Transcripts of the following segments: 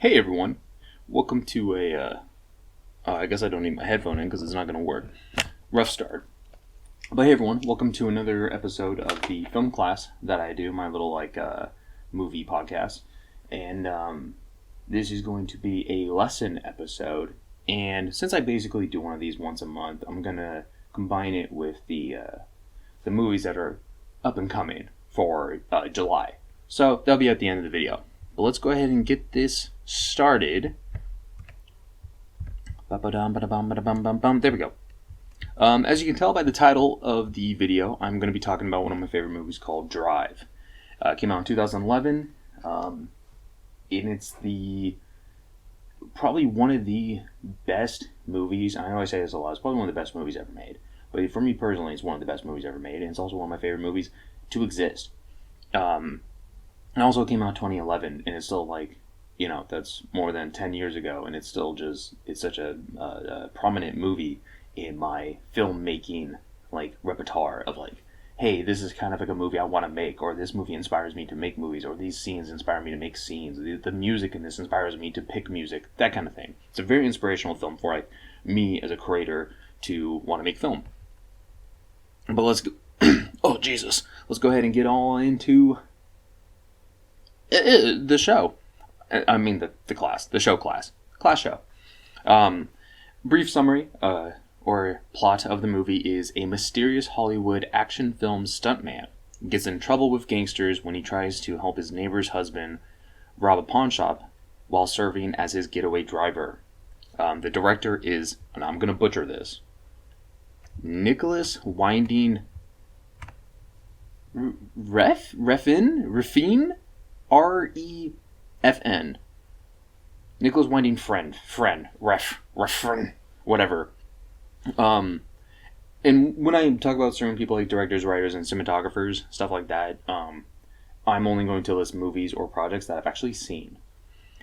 Hey everyone, welcome to I guess I don't need my headphone in because it's not going to work. Rough start. But hey everyone, welcome to another episode of the film class that I do, my little movie podcast. And this is going to be a lesson episode. And since I basically do one of these once a month, I'm going to combine it with the movies that are up and coming for July. So that'll be at the end of the video. But let's go ahead and get this started. There we go. As you can tell by the title of the video, I'm going to be talking about one of my favorite movies called Drive. It came out in 2011, and it's probably one of the best movies. I know I say this a lot. It's probably one of the best movies ever made. But for me personally, it's one of the best movies ever made, and it's also one of my favorite movies to exist. It also came out in 2011, and it's still that's more than 10 years ago, and it's still it's such a prominent movie in my filmmaking, repertoire of, hey, this is kind of like a movie I want to make, or this movie inspires me to make movies, or these scenes inspire me to make scenes, the music in this inspires me to pick music, that kind of thing. It's a very inspirational film for, me as a creator to want to make film. But let's go, oh, Jesus. Let's go ahead and get all into the show. I mean the class. The show class. Class show. Brief summary, or plot of the movie is a mysterious Hollywood action film stuntman gets in trouble with gangsters when he tries to help his neighbor's husband rob a pawn shop while serving as his getaway driver. The director is, and I'm going to butcher this, Nicholas Winding Refn? R-E-F-N. Nicholas Winding Refn, whatever. And when I talk about certain people like directors, writers, and cinematographers, stuff like that, I'm only going to list movies or projects that I've actually seen.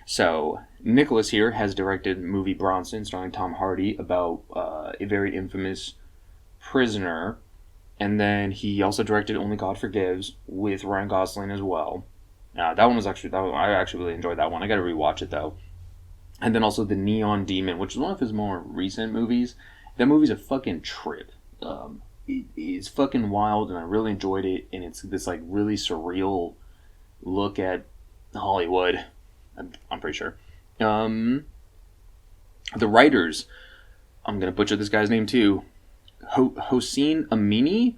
So, Nicholas here has directed the movie Bronson, starring Tom Hardy, about a very infamous prisoner. And then he also directed Only God Forgives with Ryan Gosling as well. That one I actually really enjoyed that one. I gotta rewatch it though. And then also The Neon Demon, which is one of his more recent movies. That movie's a fucking trip. It's fucking wild, and I really enjoyed it. And it's this really surreal look at Hollywood. I'm pretty sure. The writers, I'm gonna butcher this guy's name too. Hossein Amini.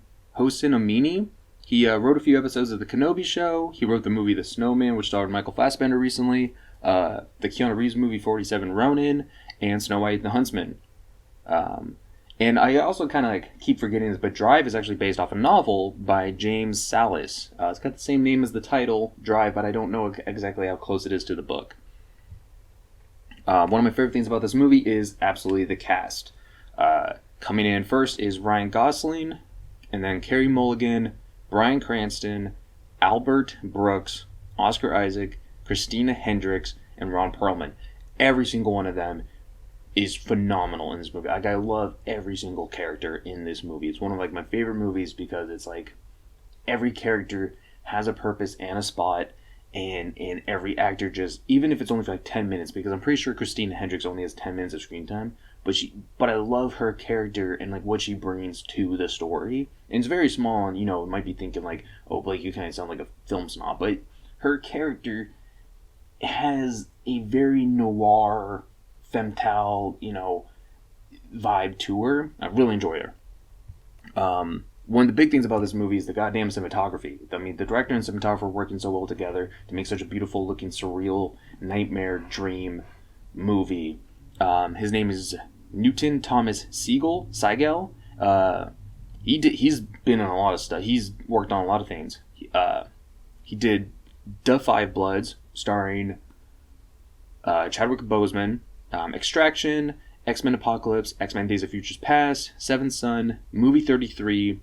He wrote a few episodes of The Kenobi Show. He wrote the movie The Snowman, which starred Michael Fassbender recently. The Keanu Reeves movie 47 Ronin, and Snow White and the Huntsman. And I also kind of keep forgetting this, but Drive is actually based off a novel by James Salas. It's got the same name as the title, Drive, but I don't know exactly how close it is to the book. One of my favorite things about this movie is absolutely the cast. Coming in first is Ryan Gosling, and then Carey Mulligan, Bryan Cranston, Albert Brooks, Oscar Isaac, Christina Hendricks, and Ron Perlman. Every single one of them is phenomenal in this movie. I love every single character in this movie. It's one of my favorite movies because it's every character has a purpose and a spot, and every actor just, even if it's only for 10 minutes, because I'm pretty sure Christina Hendricks only has 10 minutes of screen time, but I love her character and what she brings to the story. And it's very small, and it might be thinking oh, Blake, you kind of sound like a film snob, but her character has a very noir, femtale, vibe to her. I really enjoy her. One of the big things about this movie is the goddamn cinematography. I mean, the director and cinematographer are working so well together to make such a beautiful looking, surreal, nightmare dream movie. His name is Newton Thomas Sigel. He's been in a lot of stuff. He's worked on a lot of things. He did Da 5 Bloods, starring Chadwick Boseman, Extraction, X-Men Apocalypse, X-Men Days of Futures Past, Seventh Son, Movie 43,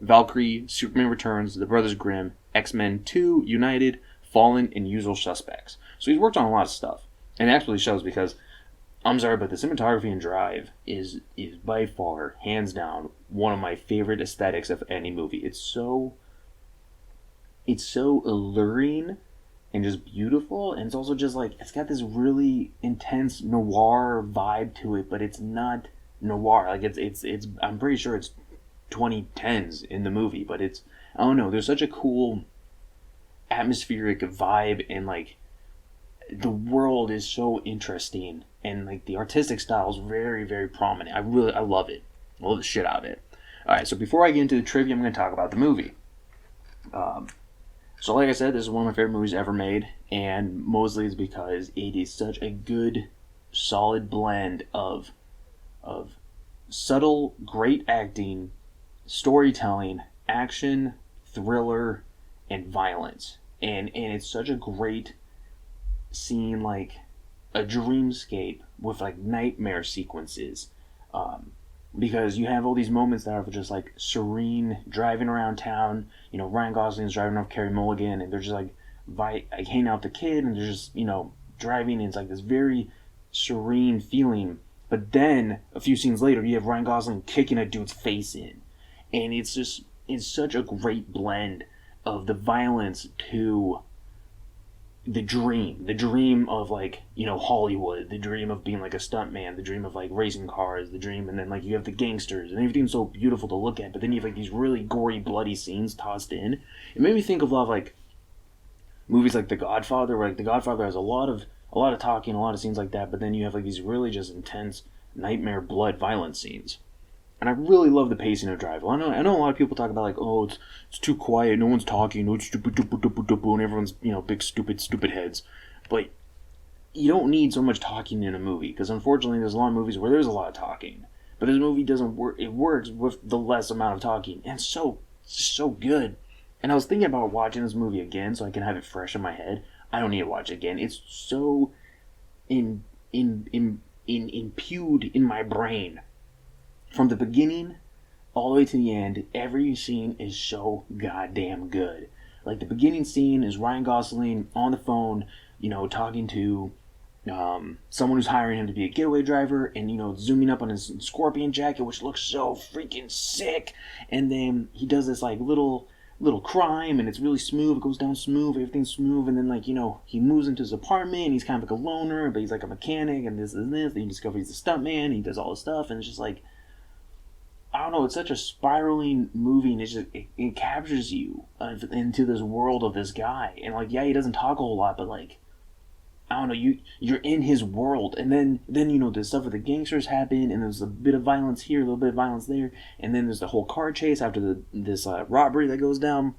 Valkyrie, Superman Returns, The Brothers Grimm, X-Men 2, United, Fallen, and Usual Suspects. So he's worked on a lot of stuff. And it actually shows because, I'm sorry, but the cinematography in Drive is by far, hands down, one of my favorite aesthetics of any movie. It's so alluring and just beautiful, and it's also just like it's got this really intense noir vibe to it, but it's not noir. Like it's I'm pretty sure it's 2010s in the movie, but it's I don't know. There's such a cool atmospheric vibe, and like the world is so interesting, and like the artistic style is very very prominent. I love it. I love the shit out of it. All right, so before I get into the trivia, I'm going to talk about the movie. Um, so like I said, this is one of my favorite movies ever made, and mostly it's because it is such a good, solid blend of subtle, great acting, storytelling, action, thriller, and violence. And it's such a great scene, like a dreamscape with like nightmare sequences. Um, because you have all these moments that are just like serene driving around town. You know, Ryan Gosling's driving off Carey Mulligan, and they're just like hanging out with the kid, and they're just driving, and it's like this very serene feeling. But then a few scenes later, you have Ryan Gosling kicking a dude's face in, and it's such a great blend of the violence to the dream of like Hollywood, the dream of being like a stuntman, the dream of like racing cars, the dream, and then like you have the gangsters, and everything's so beautiful to look at. But then you have like these really gory, bloody scenes tossed in. It made me think of a lot of like movies like The Godfather, where like The Godfather has a lot of talking, a lot of scenes like that, but then you have like these really just intense nightmare blood violence scenes. And I really love the pacing of Drive. I know a lot of people talk about like, oh, it's too quiet, no one's talking, no, it's stupid, and everyone's big stupid heads. But you don't need so much talking in a movie, because unfortunately there's a lot of movies where there's a lot of talking, but this movie doesn't work. It works with the less amount of talking, and so good. And I was thinking about watching this movie again so I can have it fresh in my head. I don't need to watch it again. It's so impued in my brain. From the beginning all the way to the end, every scene is so goddamn good. Like the beginning scene is Ryan Gosling on the phone, talking to someone who's hiring him to be a getaway driver, and zooming up on his scorpion jacket, which looks so freaking sick. And then he does this like little crime, and it's really smooth. It goes down smooth, everything's smooth. And then like he moves into his apartment, and he's kind of like a loner, but he's like a mechanic, and this and this. Then he discovers he's a stuntman, and he does all this stuff, and it's just like, I don't know, it's such a spiraling movie, and it captures you into this world of this guy. And like, yeah, he doesn't talk a whole lot, but like, I don't know, you're in his world. And then the stuff with the gangsters happen, and there's a bit of violence here, a little bit of violence there, and then there's the whole car chase after this robbery that goes down.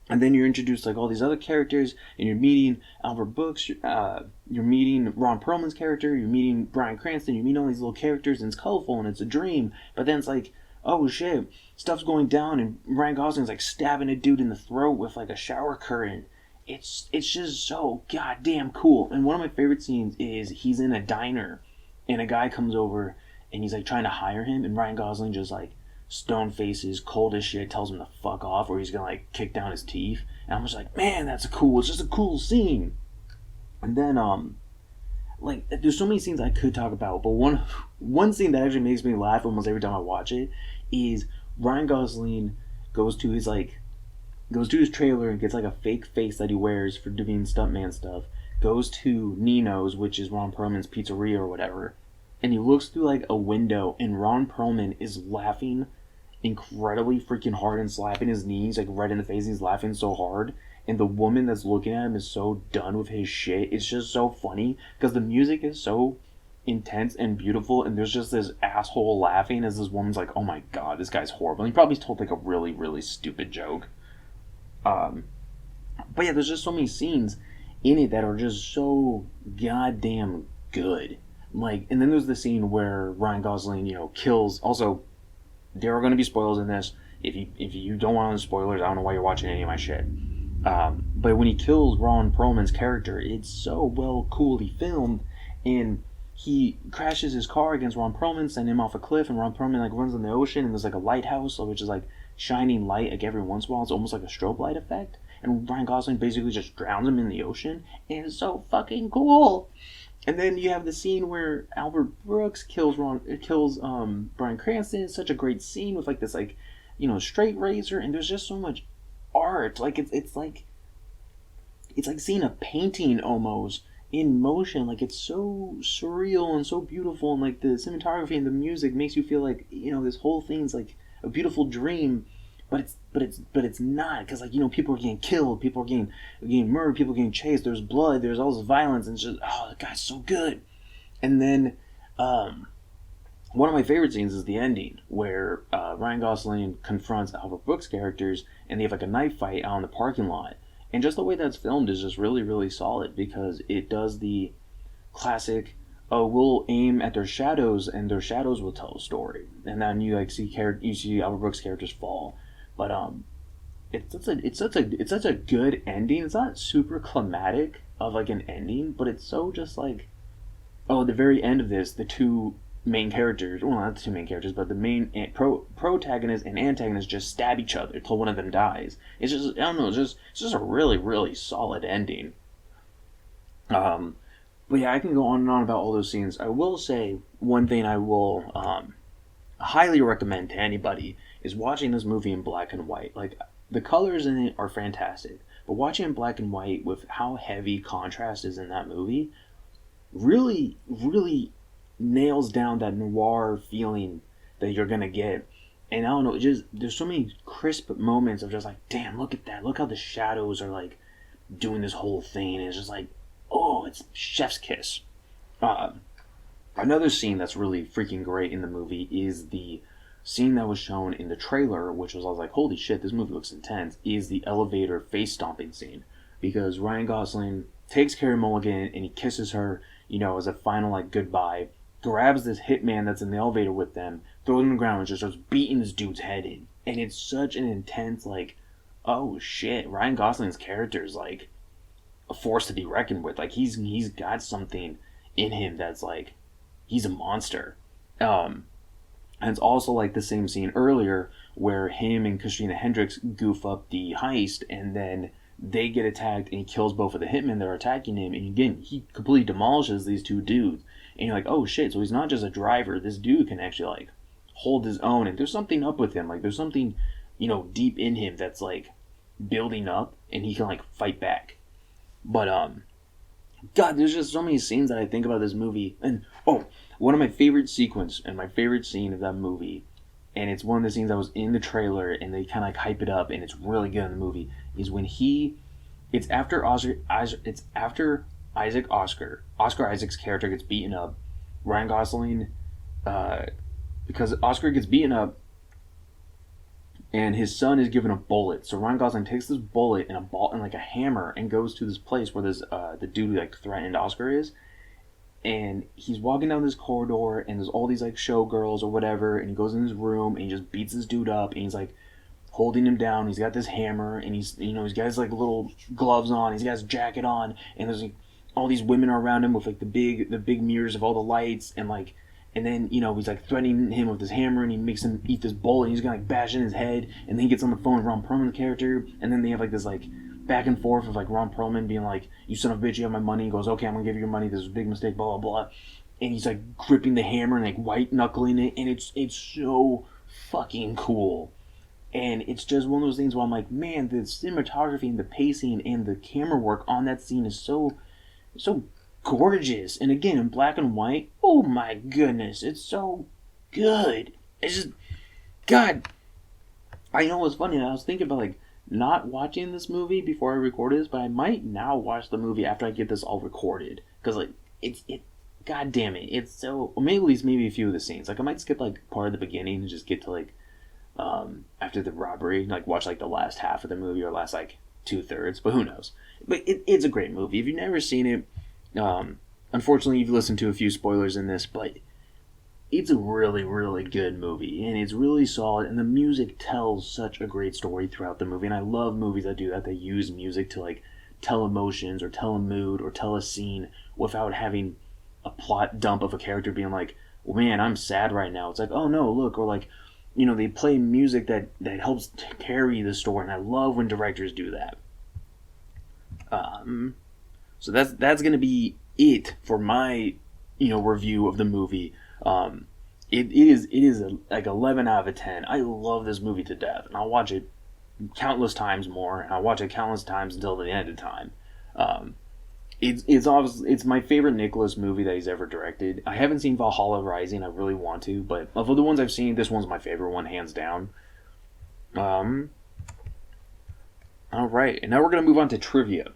And then you're introduced to like all these other characters, and you're meeting Albert Brooks, you're meeting Ron Perlman's character, you're meeting Bryan Cranston, you're meeting all these little characters, and it's colorful, and it's a dream. But then it's like, oh shit, stuff's going down, and Ryan Gosling's like stabbing a dude in the throat with like a shower curtain. It's just so goddamn cool. And one of my favorite scenes is he's in a diner, and a guy comes over, and he's like trying to hire him, and Ryan Gosling just like stone faces, cold as shit, tells him to fuck off, or he's gonna like kick down his teeth. And I'm just like, man, it's just a cool scene. And then like there's so many scenes I could talk about, but one scene that actually makes me laugh almost every time I watch it is Ryan Gosling goes to his trailer and gets like a fake face that he wears for doing stuntman stuff, goes to Nino's, which is Ron Perlman's pizzeria or whatever, and he looks through like a window, and Ron Perlman is laughing incredibly freaking hard and slapping his knees like right in the face. He's laughing so hard, and the woman that's looking at him is so done with his shit. It's just so funny because the music is so intense and beautiful, and there's just this asshole laughing as this woman's like, oh my god, this guy's horrible. And he probably told like a really really stupid joke. But yeah, there's just so many scenes in it that are just so goddamn good. Like, and then there's the scene where Ryan Gosling, kills. Also, there are going to be spoilers in this. If you don't want the spoilers, I don't know why you're watching any of my shit. But when he kills Ron Perlman's character, it's so well coolly filmed, and he crashes his car against Ron Perlman, sending him off a cliff, and Ron Perlman like runs in the ocean, and there's like a lighthouse, which is like shining light like every once in a while. It's almost like a strobe light effect, and Ryan Gosling basically just drowns him in the ocean, and it's so fucking cool. And then you have the scene where Albert Brooks kills Bryan Cranston. It's such a great scene with like this like straight razor, and there's just so much art. Like it's like it's like seeing a painting almost in motion. Like it's so surreal and so beautiful, and like the cinematography and the music makes you feel like this whole thing's like a beautiful dream. But it's not, because like people are getting killed, people are getting murdered, people are getting chased. There's blood, there's all this violence, and it's just the guy's so good. And then one of my favorite scenes is the ending where Ryan Gosling confronts Albert Brooks' characters, and they have like a knife fight out in the parking lot. And just the way that's filmed is just really, really solid, because it does the classic, oh, we'll aim at their shadows and their shadows will tell a story. And then you like see Albert Brooks' characters fall. But it's such a good ending. It's not super climatic of like an ending, but it's so just like, oh, at the very end of this, the two main characters, well, not the two main characters, but the main protagonist and antagonist just stab each other till one of them dies. It's just, I don't know, it's just a really, really solid ending. But yeah, I can go on and on about all those scenes. I will say one thing I will highly recommend to anybody is watching this movie in black and white. Like, the colors in it are fantastic, but watching in black and white with how heavy contrast is in that movie really, really nails down that noir feeling that you're gonna get. And I don't know, just there's so many crisp moments of just like, damn, look at that, look how the shadows are like doing this whole thing. And it's just like, oh, it's chef's kiss. Another scene that's really freaking great in the movie is the scene that was shown in the trailer, which was, I was like, holy shit, this movie looks intense, is the elevator face stomping scene. Because Ryan Gosling takes Carey Mulligan and he kisses her, as a final like goodbye, grabs this hitman that's in the elevator with them, throws him on the ground and just starts beating this dude's head in. And it's such an intense, like, oh shit, Ryan Gosling's character is like a force to be reckoned with. Like he's got something in him that's like, he's a monster. And it's also like the same scene earlier where him and Christina Hendricks goof up the heist, and then they get attacked and he kills both of the hitmen that are attacking him. And again, he completely demolishes these two dudes. And you're like, oh shit, so he's not just a driver. This dude can actually like hold his own, and there's something up with him. Like there's something, deep in him that's like building up, and he can like fight back. But God, there's just so many scenes that I think about this movie. And one of my favorite sequence and my favorite scene of that movie, and it's one of the scenes that was in the trailer, and they kind of like hype it up, and it's really good in the movie, is when it's after Oscar Isaac's character gets beaten up. Ryan Gosling, because Oscar gets beaten up, and his son is given a bullet. So Ryan Gosling takes this bullet and a ball and like a hammer and goes to this place where this the dude who like threatened Oscar is. And he's walking down this corridor, and there's all these like showgirls or whatever, and he goes in his room and he just beats this dude up, and he's like holding him down. He's got this hammer, and he's got his like little gloves on, he's got his jacket on, and there's like all these women are around him with like the big mirrors of all the lights, and then he's like threatening him with his hammer, and he makes him eat this bullet, and he's gonna like bash in his head, and then he gets on the phone with Ron Perlman's character, and then they have like this like back and forth of like Ron Perlman being like, you son of a bitch, you have my money. He goes, okay, I'm gonna give you your money, this is a big mistake, blah blah blah. And he's like gripping the hammer and like white knuckling it, and it's so fucking cool. And it's just one of those things where I'm like, man, the cinematography and the pacing and the camera work on that scene is so gorgeous. And again, in black and white, oh my goodness, it's so good. It's just, God, I know what's funny, I was thinking about like not watching this movie before I recorded this, but I might now watch the movie after I get this all recorded, because like it god damn it, it's so, or maybe at least maybe a few of the scenes, like I might skip like part of the beginning and just get to like after the robbery, like watch like the last half of the movie or last like 2/3, but who knows. But it's a great movie. If you've never seen it, unfortunately you've listened to a few spoilers in this, but it's a really, really good movie, and it's really solid, and the music tells such a great story throughout the movie, and I love movies that do that. They use music to like tell emotions or tell a mood or tell a scene without having a plot dump of a character being like, well, man, I'm sad right now. It's like, oh no, look, or like, they play music that helps carry the story, and I love when directors do that. So that's gonna be it for my review of the movie. It is like 11 out of 10. I love this movie to death, and I'll watch it countless times more, and I'll watch it countless times until the end of time. It's my favorite Nicholas movie that he's ever directed. I haven't seen Valhalla Rising. I really want to, but of the ones I've seen, this one's my favorite one, hands down. All right, and now we're gonna move on to trivia.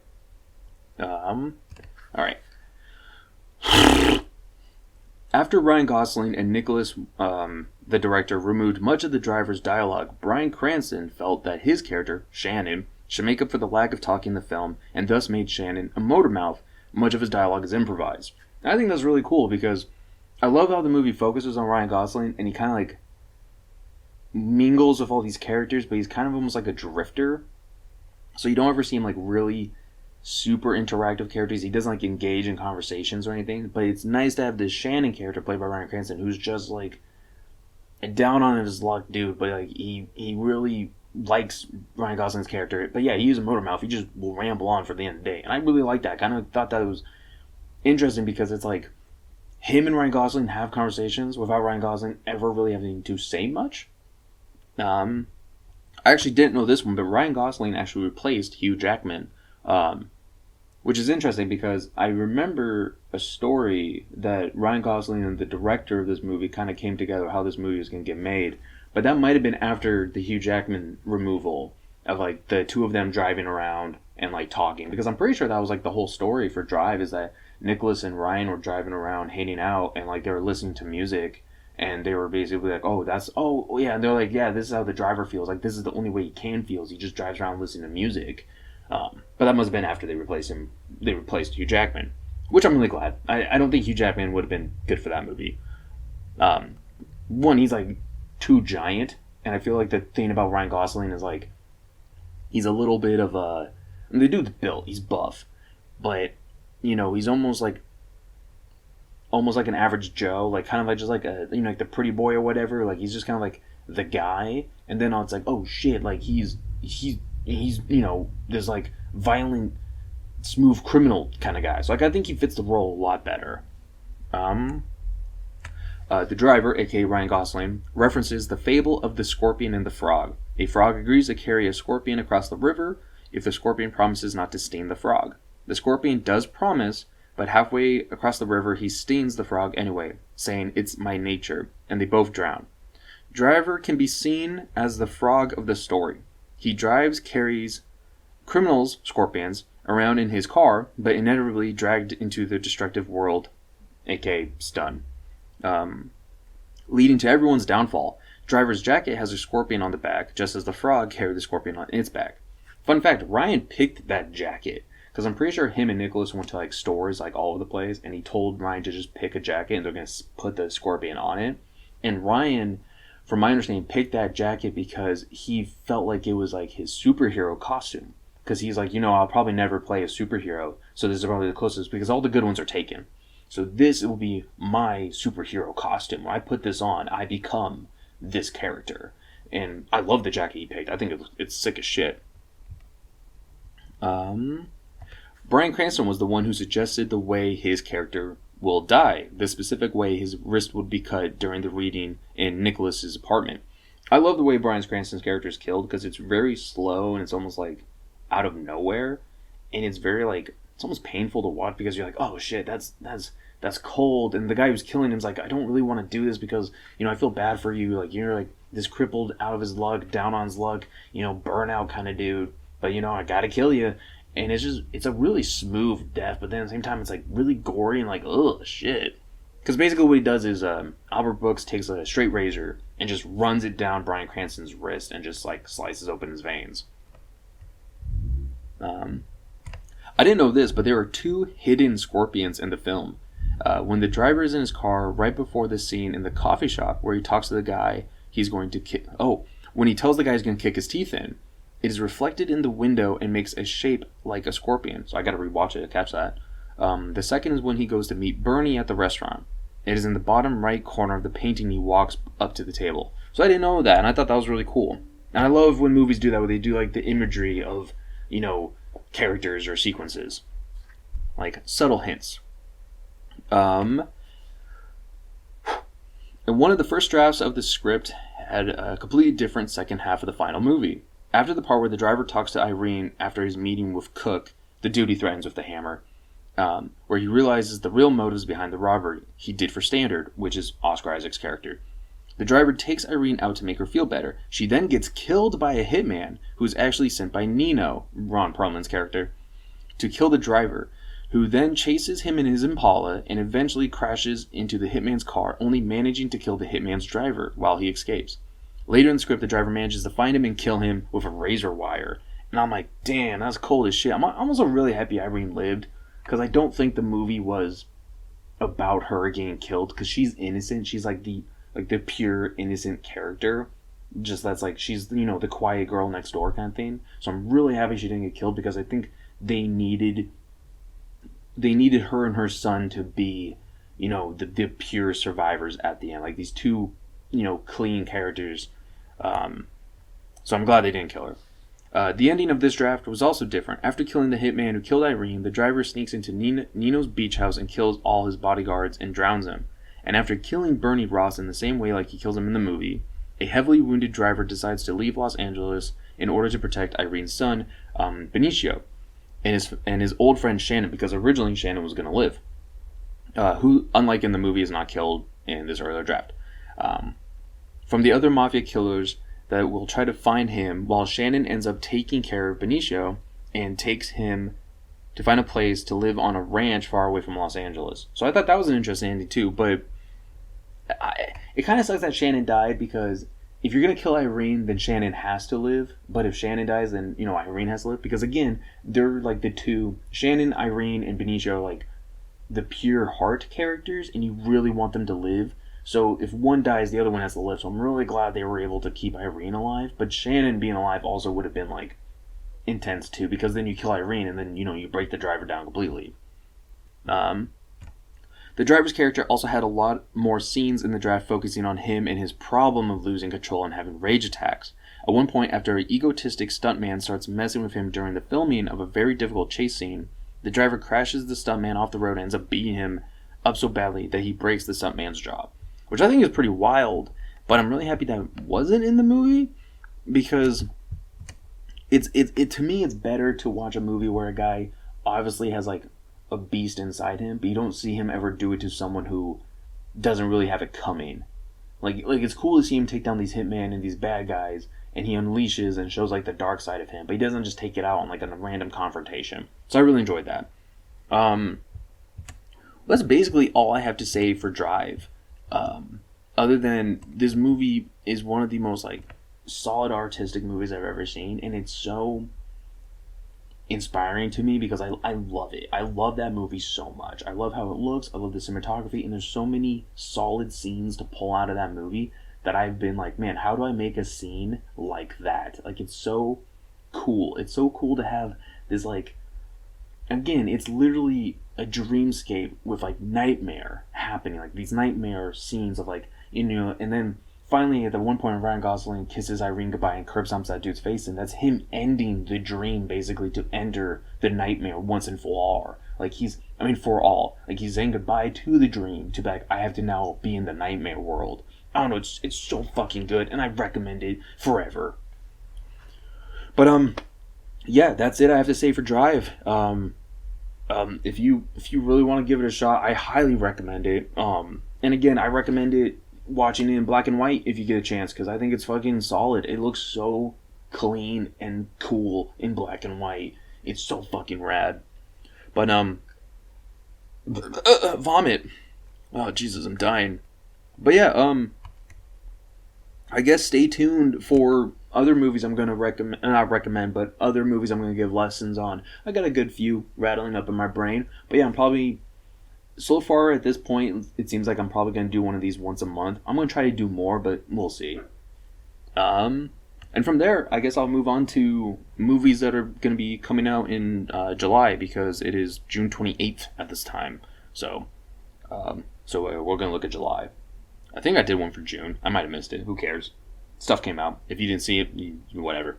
All right. After Ryan Gosling and Nicholas, the director, removed much of the driver's dialogue, Bryan Cranston felt that his character, Shannon, should make up for the lack of talking in the film, and thus made Shannon a motor mouth. Much of his dialogue is improvised. And I think that's really cool because I love how the movie focuses on Ryan Gosling, and he kind of like mingles with all these characters, but he's kind of almost like a drifter. So you don't ever see him like really super interactive characters. He doesn't like engage in conversations or anything. But it's nice to have this Shannon character played by Bryan Cranston, who's just like a down on his luck dude, but like he really likes Ryan Gosling's character. But yeah, he's a motor mouth. He just will ramble on for the end of the day, and I really like that. Kind of thought that was interesting because it's like him and Ryan Gosling have conversations without Ryan Gosling ever really having to say much. I actually didn't know this one, but Ryan Gosling actually replaced Hugh Jackman, which is interesting because I remember a story that Ryan Gosling and the director of this movie kind of came together how this movie was going to get made, but that might have been after the Hugh Jackman removal of like the two of them driving around and like talking, because I'm pretty sure that was like the whole story for Drive, is that Nicholas and Ryan were driving around hanging out and like they were listening to music. And they were basically like, oh yeah, and they're like, yeah, this is how the driver feels. Like, this is the only way he can feel. He just drives around listening to music. But that must have been after they replaced him. They replaced Hugh Jackman, which I'm really glad. I don't think Hugh Jackman would have been good for that movie. One, he's like too giant, and I feel like the thing about Ryan Gosling is like he's a little bit of a. I mean, the dude's built. He's buff, but you know, he's almost like an average Joe, like kind of like just like a, you know, like the pretty boy or whatever. Like he's just kind of like the guy, and then it's like, oh shit, like he's you know, this like violent, smooth criminal kind of guy. So like I think he fits the role a lot better. The driver, aka Ryan Gosling, references the fable of the scorpion and the frog. A frog agrees to carry a scorpion across the river if the scorpion promises not to sting the frog. The scorpion does promise, but halfway across the river, he stings the frog anyway, saying, "It's my nature," and they both drown. Driver can be seen as the frog of the story. He carries criminals, scorpions, around in his car, but inevitably dragged into the destructive world, aka stun, leading to everyone's downfall. Driver's jacket has a scorpion on the back, just as the frog carried the scorpion on its back. Fun fact, Ryan picked that jacket. Because I'm pretty sure him and Nicholas went to like stores like all over the place, and he told Ryan to just pick a jacket and they're going to put the scorpion on it. And Ryan, from my understanding, picked that jacket because he felt like it was like his superhero costume. Because he's like, you know, I'll probably never play a superhero, so this is probably the closest because all the good ones are taken. So this will be my superhero costume. When I put this on, I become this character. And I love the jacket he picked. I think it's sick as shit. Bryan Cranston was the one who suggested the way his character will die, the specific way his wrist would be cut during the reading in Nicholas's apartment. I love the way Bryan Cranston's character is killed because it's very slow and it's almost like out of nowhere, and it's very like it's almost painful to watch because you're like, oh shit, that's cold, and the guy who's killing him's like, I don't really want to do this because, you know, I feel bad for you, like you're like this crippled, out of his luck, down on his luck, you know, burnout kind of dude, but you know, I gotta kill you. And it's a really smooth death, but then at the same time, it's like really gory and like, ugh, shit. Because basically what he does is Albert Brooks takes a straight razor and just runs it down Bryan Cranston's wrist and just like slices open his veins. I didn't know this, but there are 2 hidden scorpions in the film. When the driver is in his car, right before the scene in the coffee shop where he talks to the guy he's going to kick. Oh, when he tells the guy he's going to kick his teeth in. It is reflected in the window and makes a shape like a scorpion. So I gotta rewatch it to catch that. The second is when he goes to meet Bernie at the restaurant. It is in the bottom right corner of the painting he walks up to the table. So I didn't know that, and I thought that was really cool. And I love when movies do that, where they do like the imagery of, you know, characters or sequences. Like subtle hints. And one of the first drafts of the script had a completely different second half of the final movie. After the part where the driver talks to Irene after his meeting with Cook, the dude he threatens with the hammer, where he realizes the real motives behind the robbery he did for Standard, which is Oscar Isaac's character. The driver takes Irene out to make her feel better. She then gets killed by a hitman who is actually sent by Nino, Ron Perlman's character, to kill the driver, who then chases him in his Impala and eventually crashes into the hitman's car, only managing to kill the hitman's driver while he escapes. Later in the script, the driver manages to find him and kill him with a razor wire. And I'm like, damn, that's cold as shit. I'm also really happy Irene lived, because I don't think the movie was about her getting killed, because she's innocent. She's like the pure innocent character. Just that's like, she's, the quiet girl next door kind of thing. So I'm really happy she didn't get killed, because I think they needed her and her son to be, the pure survivors at the end. Like these two, clean characters. So I'm glad they didn't kill her. The ending of this draft was also different. After killing the hitman who killed Irene, the driver sneaks into Nino's beach house and kills all his bodyguards and drowns him. And after killing Bernie Ross in the same way like he kills him in the movie, a heavily wounded driver decides to leave Los Angeles in order to protect Irene's son, Benicio, and his old friend Shannon, because originally Shannon was going to live, who, unlike in the movie, is not killed in this earlier draft. From the other mafia killers that will try to find him, while Shannon ends up taking care of Benicio and takes him to find a place to live on a ranch far away from Los Angeles. So I thought that was an interesting ending too, but it kind of sucks that Shannon died, because if you're going to kill Irene, then Shannon has to live. But if Shannon dies, then, Irene has to live. Because again, they're like the two, Shannon, Irene, and Benicio are like the pure heart characters, and you really want them to live. So if one dies, the other one has to live. So I'm really glad they were able to keep Irene alive. But Shannon being alive also would have been like intense too, because then you kill Irene and then, you break the driver down completely. The driver's character also had a lot more scenes in the draft focusing on him and his problem of losing control and having rage attacks. At one point, after an egotistic stuntman starts messing with him during the filming of a very difficult chase scene, the driver crashes the stuntman off the road and ends up beating him up so badly that he breaks the stuntman's jaw. Which I think is pretty wild, but I'm really happy that it wasn't in the movie, because it to me, it's better to watch a movie where a guy obviously has like a beast inside him, but you don't see him ever do it to someone who doesn't really have it coming. Like it's cool to see him take down these hitmen and these bad guys, and he unleashes and shows like the dark side of him, but he doesn't just take it out on like a random confrontation. So I really enjoyed that. That's basically all I have to say for Drive. Other than this movie is one of the most like solid artistic movies I've ever seen, and it's so inspiring to me because I love it. I love that movie so much. I love how it looks. I love the cinematography, and there's so many solid scenes to pull out of that movie that I've been like, man, how do I make a scene like that? Like, it's so cool. It's so cool to have this, like, again, it's literally a dreamscape with like nightmare happening, like these nightmare scenes of like, and then finally at the one point Ryan Gosling kisses Irene goodbye and curb stomps that dude's face, and that's him ending the dream basically to enter the nightmare once and for all. Like for all. Like he's saying goodbye to the dream to be like, I have to now be in the nightmare world. I don't know, it's so fucking good, and I recommend it forever. But yeah, that's it I have to say for Drive. If you really want to give it a shot, I highly recommend it. And again, I recommend it watching it in black and white if you get a chance, because I think it's fucking solid. It looks so clean and cool in black and white. It's so fucking rad. But vomit. Oh Jesus, I'm dying. But yeah, I guess stay tuned for other movies I'm going to recommend, but other movies I'm going to give lessons on. I got a good few rattling up in my brain. But yeah, I'm probably, so far at this point, it seems like I'm probably going to do one of these once a month. I'm going to try to do more, but we'll see. And from there, I guess I'll move on to movies that are going to be coming out in July, because it is June 28th at this time. So we're going to look at July. I think I did one for June. I might have missed it. Who cares? Stuff came out. If you didn't see it, whatever.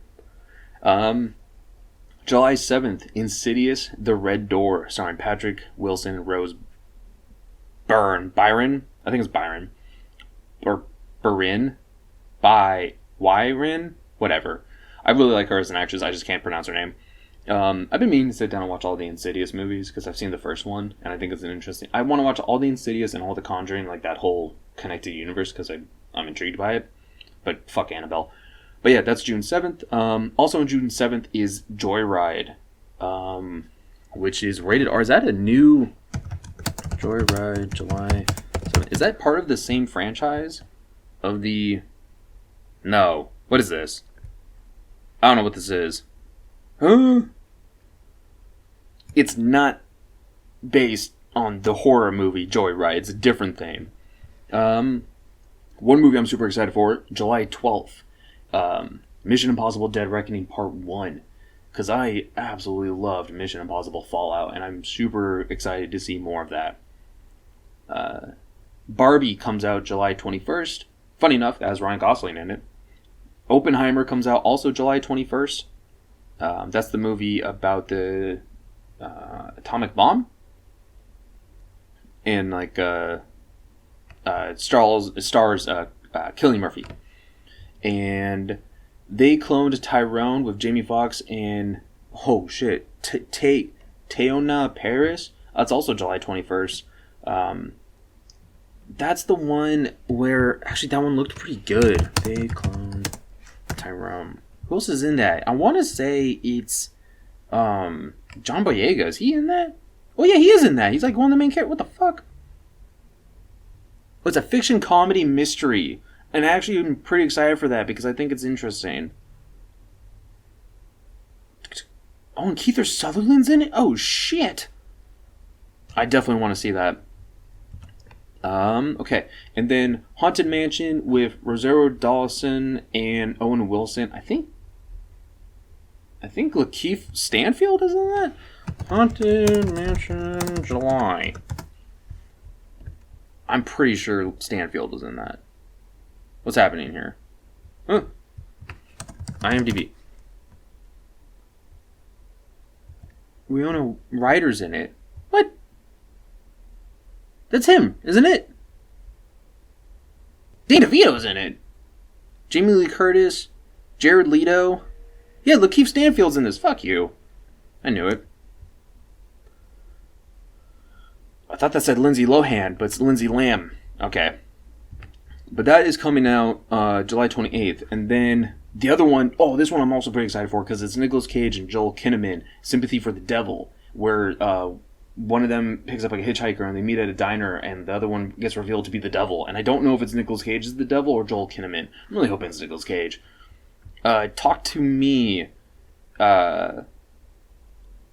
July 7th, Insidious: The Red Door, starring Patrick Wilson and Rose Byron. I think it's Byron. Or Byron. Whatever. I really like her as an actress. I just can't pronounce her name. I've been meaning to sit down and watch all the Insidious movies because I've seen the first one and I think it's an interesting. I want to watch all the Insidious and all the Conjuring, like that whole connected universe, because I'm intrigued by it. But fuck Annabelle. But yeah, that's June 7th. Also on June 7th is Joyride, which is rated R. Is that a new Joyride July 7th? Is that part of the same franchise of the... No. What is this? I don't know what this is. Huh? It's not based on the horror movie Joyride. It's a different thing. One movie I'm super excited for, July 12th. Mission Impossible Dead Reckoning Part 1. Because I absolutely loved Mission Impossible Fallout, and I'm super excited to see more of that. Barbie comes out July 21st. Funny enough, that has Ryan Gosling in it. Oppenheimer comes out also July 21st. That's the movie about the atomic bomb. And like stars Cillian Murphy. And they cloned Tyrone with Jamie Foxx and Teyonah Parris. That's also July 21st. That's the one where actually that one looked pretty good. They cloned Tyrone. Who else is in that? I want to say it's John Boyega. Is he in that? Oh yeah, he is in that. He's like one of the main characters. What the fuck? Oh, it's a fiction comedy mystery. And actually I'm pretty excited for that because I think it's interesting. Oh, and Kiefer Sutherland's in it? Oh shit. I definitely want to see that. Okay. And then Haunted Mansion with Rosario Dawson and Owen Wilson. I think Lakeith Stanfield is in that? Haunted Mansion July. I'm pretty sure Stanfield was in that. What's happening here? Huh. IMDb. Winona Ryder's in it. What? That's him, isn't it? Danny DeVito's in it. Jamie Lee Curtis. Jared Leto. Yeah, Lakeith Stanfield's in this. Fuck you. I knew it. I thought that said Lindsay Lohan, but it's Lindsay Lamb. Okay. But that is coming out July 28th. And then the other one, this one I'm also pretty excited for because it's Nicolas Cage and Joel Kinnaman, Sympathy for the Devil, where one of them picks up like a hitchhiker and they meet at a diner and the other one gets revealed to be the devil. And I don't know if it's Nicolas Cage as the devil or Joel Kinnaman. I'm really hoping it's Nicolas Cage. Talk to Me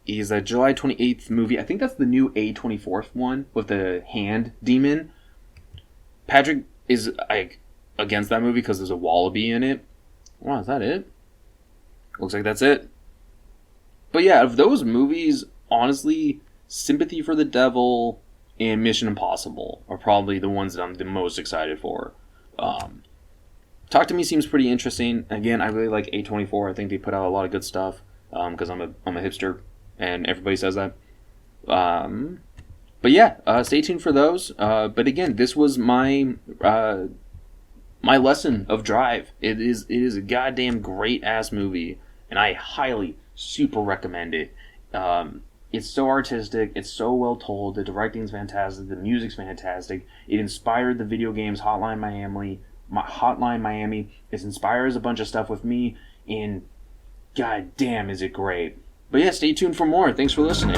is a July 28th movie. I think that's the new A24th one with the hand demon. Patrick is like against that movie because there's a wallaby in it. Wow, is that it? Looks like that's it. But yeah, of those movies, honestly, Sympathy for the Devil and Mission Impossible are probably the ones that I'm the most excited for. Talk to Me seems pretty interesting. Again, I really like A24. I think they put out a lot of good stuff because I'm a hipster and everybody says that. But yeah, stay tuned for those. But again, this was my my lesson of Drive. It is a goddamn great ass movie, and I highly super recommend it. It's so artistic. It's so well told. The directing's fantastic. The music's fantastic. It inspired the video games Hotline Miami. It inspires a bunch of stuff with me, and god damn is it great. But yeah, stay tuned for more. Thanks for listening.